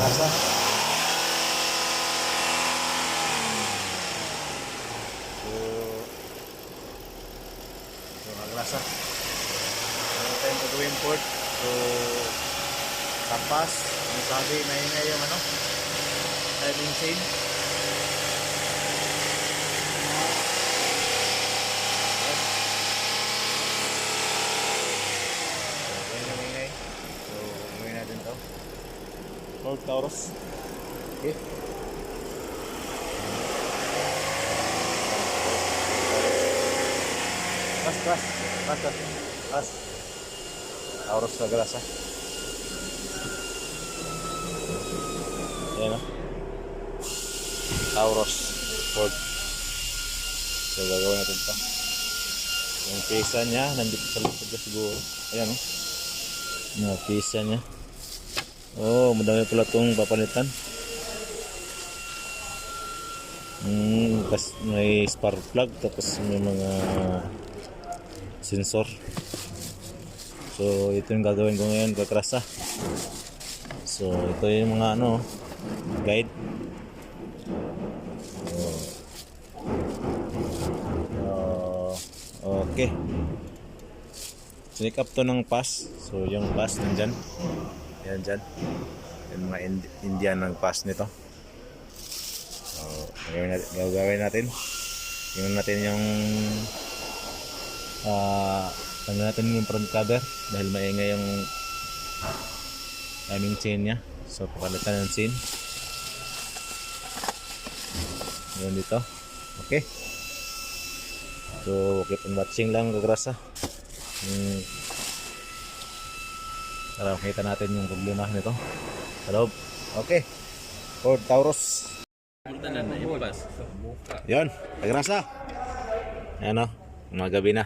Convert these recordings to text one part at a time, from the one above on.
Rasa. So nagrasa. Ano tayong gagawin port? So tapas, yung sabi maingay yung ano, timing chain. So gawin natin to. Ford Taurus. Okay. Pas. Taurus na grasa. Ayan o. Taurus Ford. So gagawin natin ito. Yung pisa niya nandito sa likod na siguro. Ayan o. Yung pisa niya. Oh, madami pala itong papalitan. Tapos may spark plug, tapos may mga sensor. So ito yung gagawin ko ngayon, kakrasa. So ito yung mga ano, guide. Okay. Sneak up to ng pass. So yung pass nandyan. Yan dyan. Yung mga Indian ng pass nito. So gagawin natin. Tingnan natin yung tanggal natin yung front cover dahil maingay yung timing chain nya. So papalitan ng chain. Yun dito. Okay. So keep on watching lang kagrasa. Para makita natin yung problema nito sa loob. Okay. Ford Taurus. Yan, kagrasa. Ayan o, mga gabi na.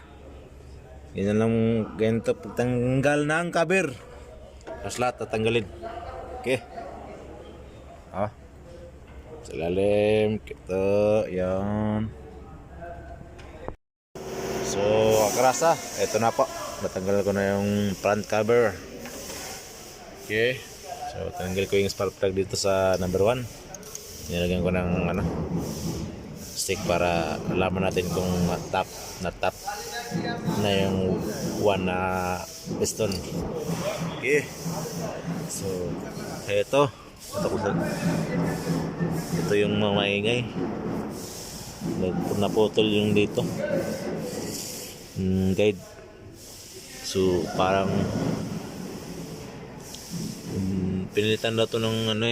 Ganyan lang ganito pagtanggal ng cover. Tapos lahat tatanggalin. Okay. Sa lalim. Ito. Yan. So, kagrasa. Ito na po. Natanggal ko na yung front cover. Okay. So, tanggal ko yung spark plug dito sa number 1. Nilagyan ko ng ano, stick para alaman natin kung tap na yung 1 na piston. Okay. So, ito yung mga maingay. Naputol yung dito. Guide. So, parang pinilitan na to ng ano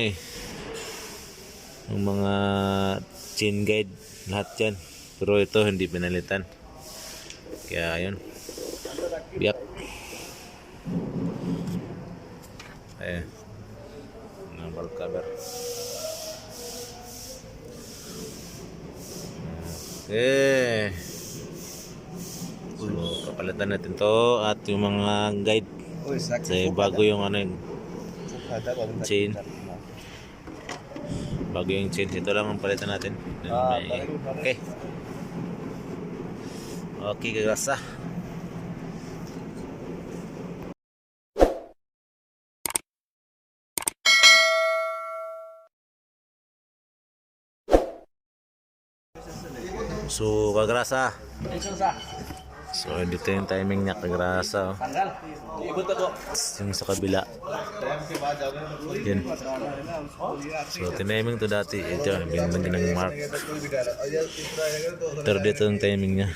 ng mga chain guide lahat yan, pero ito hindi pinalitan, kaya yun biyak. Ayan number cover. Okay, so kapalitan natin to at yung mga guide kasi bago yung ano yung chain. Bago yung chain, ito lang ang palitan natin. Okay. Okay, kagrasa. So, kagrasa. So, dito yung timing niya, kagrasa. Yung sa kabila. Yan. So, tiniming to dati. Ito, binigyan ng mark. Pero dito yung timing niya.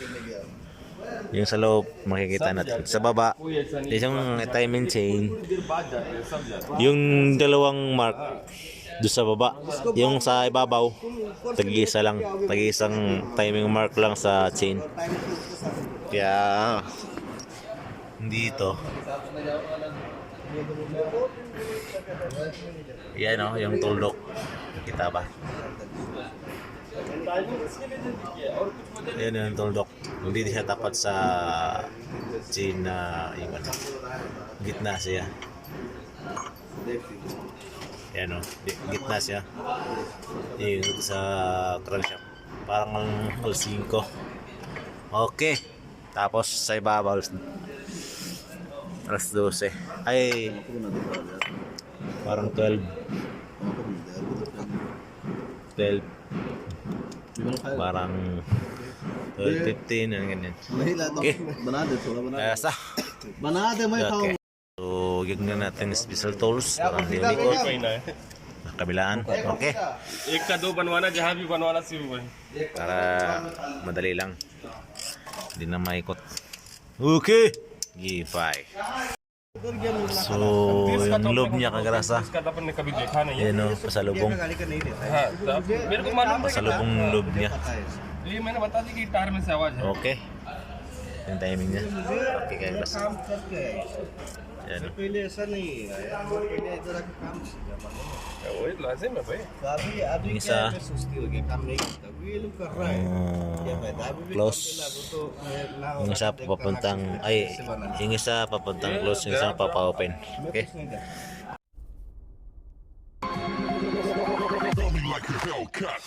Yung sa loob, makikita natin. Sa baba, isang timing chain. Yung dalawang mark doon sa baba. Yung sa ibabaw, tag-isa lang. Tag-isang timing mark lang sa chain. Kaya dito yan o, yung tuldok, kita ba? Yan yung tuldok, hindi siya tapat sa chain na yung ano, gitna siya. Yan o, gitna siya yung sa crankshaft, parang L5. Okay. Tapos sa ibabaw alas 12 ay parang 12. 12. Parang 12:15 yan ganyan. Okay. Sa. Okay. So, gagawin natin special tools. Parang linikot. Kabilaan. Okay. एक का दो बनवाना जहाँ भी बनवाना शुरू है Para madali lang. Hindi na maikot. Okay. G5. So, yung loob niya kagrasa. इसका तो अपन ने कभी देखा नहीं है Yan o, pasalubong. हाँ तो अब मेरे को मालूम था Pasalubong loob niya. कि ये मैंने बता दी कि टायर में से आवाज है Okay. Yung timing niya. Okay kagrasa. Yan. पहले ऐसा नहीं है यार, पहले इधर आके काम सीखा वही लाजिम है भाई अभी अभी Isa. क्या है, सुस्ती हो गया, काम नहीं करता, अभी ये लोग कर रहा है क्या फायदा, अभी भी Close. काम पे लागू तो ना Yung होगा, isa देखता papuntang, ना ay, कैसे बनाना। yung isa papuntang close, yung isa papa-open. मैं Okay. कुछ नहीं करता। Throw me like a Hellcat.